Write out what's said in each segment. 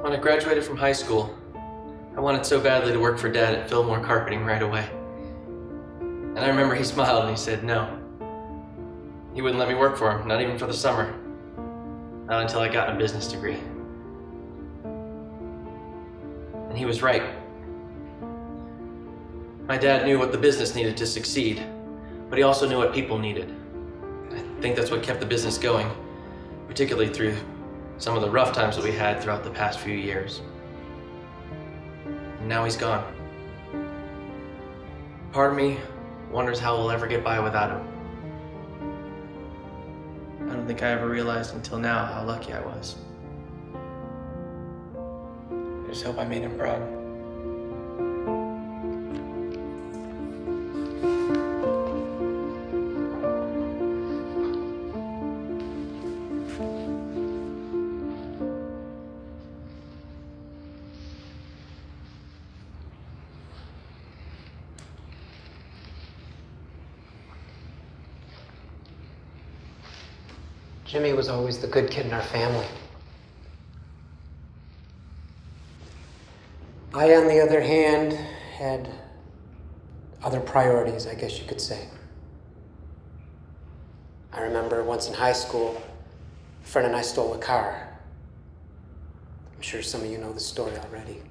When I graduated from high school, I wanted so badly to work for Dad at Fillmore Carpeting right away. And I remember he smiled and he said no. He wouldn't let me work for him, not even for the summer. Not until I got a business degree. And he was right. My dad knew what the business needed to succeed, but he also knew what people needed. I think that's what kept the business going, particularly through some of the rough times that we had throughout the past few years. And now he's gone. Part of me wonders how we'll ever get by without him. I don't think I ever realized until now how lucky I was. I just hope I made him proud. Jimmy was always the good kid in our family. I, on the other hand, had other priorities, I guess you could say. I remember once in high school, a friend and I stole a car. I'm sure some of you know the story already.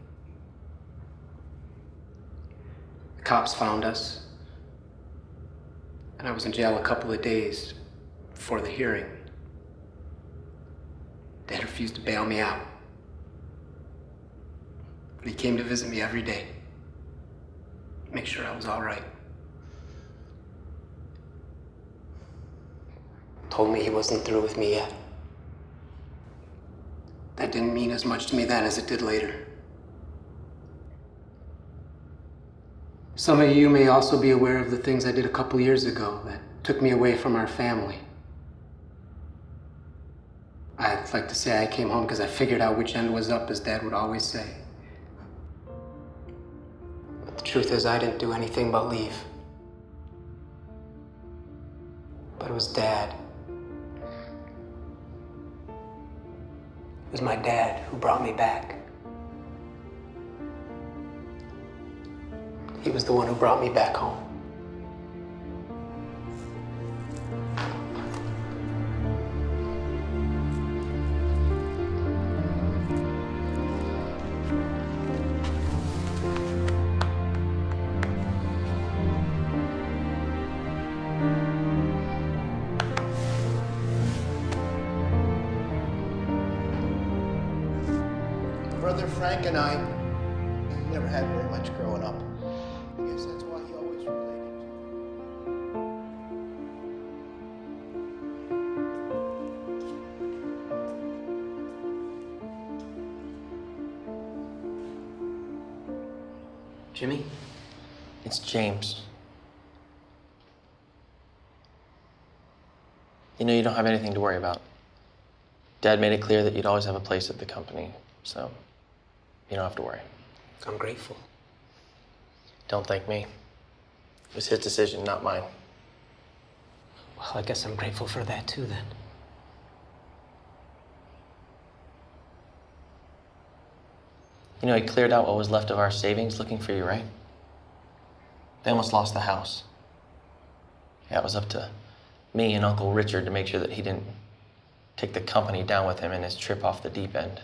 The cops found us, and I was in jail a couple of days before the hearing. Dad refused to bail me out. But he came to visit me every day, make sure I was all right. Told me he wasn't through with me yet. That didn't mean as much to me then as it did later. Some of you may also be aware of the things I did a couple years ago that took me away from our family. I'd like to say I came home because I figured out which end was up, as Dad would always say. But the truth is, I didn't do anything but leave. But it was Dad. It was my dad who brought me back. He was the one who brought me back home. Brother Frank and I never had very much growing up. I guess that's why he always related to. Jimmy? It's James. You know you don't have anything to worry about. Dad made it clear that you'd always have a place at the company, so you don't have to worry. I'm grateful. Don't thank me. It was his decision, not mine. Well, I guess I'm grateful for that too, then. You know, he cleared out what was left of our savings looking for you, right? They almost lost the house. Yeah, it was up to me and Uncle Richard to make sure that he didn't take the company down with him in his trip off the deep end.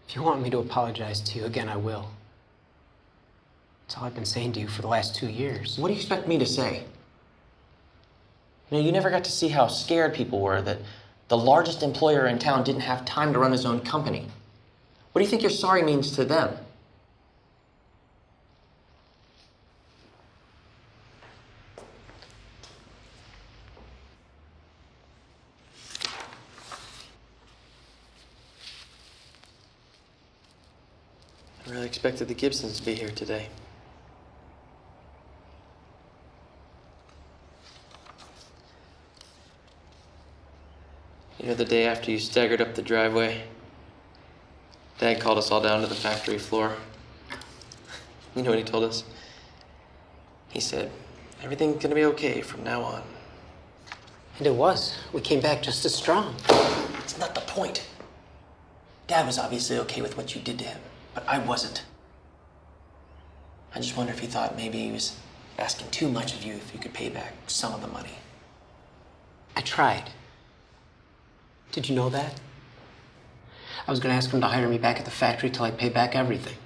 If you want me to apologize to you again, I will. That's all I've been saying to you for the last 2 years. What do you expect me to say? You know, you never got to see how scared people were that the largest employer in town didn't have time to run his own company. What do you think your sorry means to them? I really expected the Gibsons to be here today. You know, the day after you staggered up the driveway, Dad called us all down to the factory floor. You know what he told us? He said, everything's gonna be okay from now on. And it was. We came back just as strong. It's not the point. Dad was obviously okay with what you did to him, but I wasn't. I just wonder if he thought maybe he was asking too much of you if you could pay back some of the money. I tried. Did you know that? I was gonna ask him to hire me back at the factory till I pay back everything.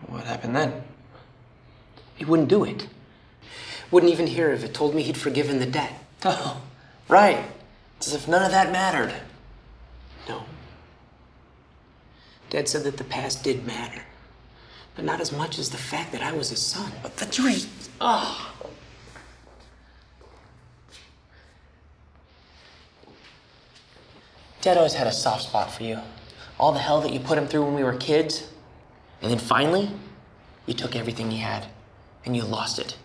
What happened then? He wouldn't do it. Wouldn't even hear of it. Told me he'd forgiven the debt. Oh, right. It's as if none of that mattered. No. Dad said that the past did matter, but not as much as the fact that I was his son. But the tree. Oh. Dad always had a soft spot for you. All the hell that you put him through when we were kids. And then finally, you took everything he had and you lost it.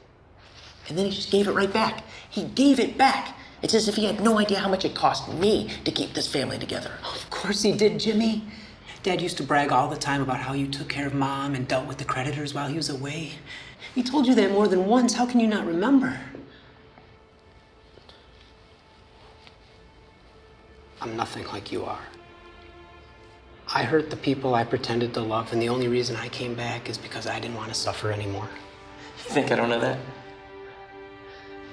And then he just gave it right back. He gave it back. It's as if he had no idea how much it cost me to keep this family together. Of course he did, Jimmy. Dad used to brag all the time about how you took care of Mom and dealt with the creditors while he was away. He told you that more than once. How can you not remember? I'm nothing like you are. I hurt the people I pretended to love, and the only reason I came back is because I didn't want to suffer anymore. You think I don't know that?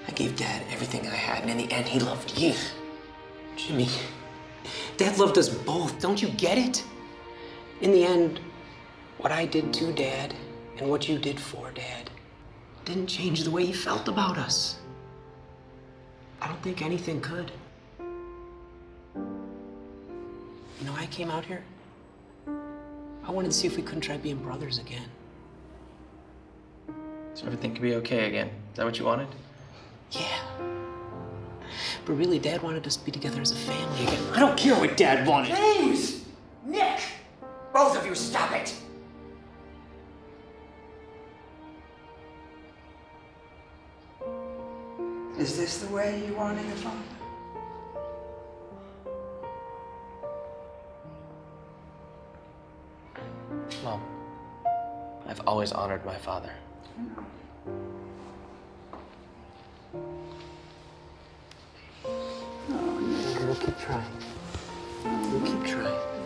I gave Dad everything I had, and in the end, he loved you. Jimmy, Dad loved us both. Don't you get it? In the end, what I did to Dad and what you did for Dad didn't change the way he felt about us. I don't think anything could. You know, I came out here. I wanted to see if we couldn't try being brothers again. So everything could be okay again. Is that what you wanted? Yeah. But really, Dad wanted us to be together as a family again. I don't care what Dad wanted. James! Nick! Both of you, stop it! Is this the way you wanted your father? Mom, I've always honored my father. We'll keep trying. We'll keep trying.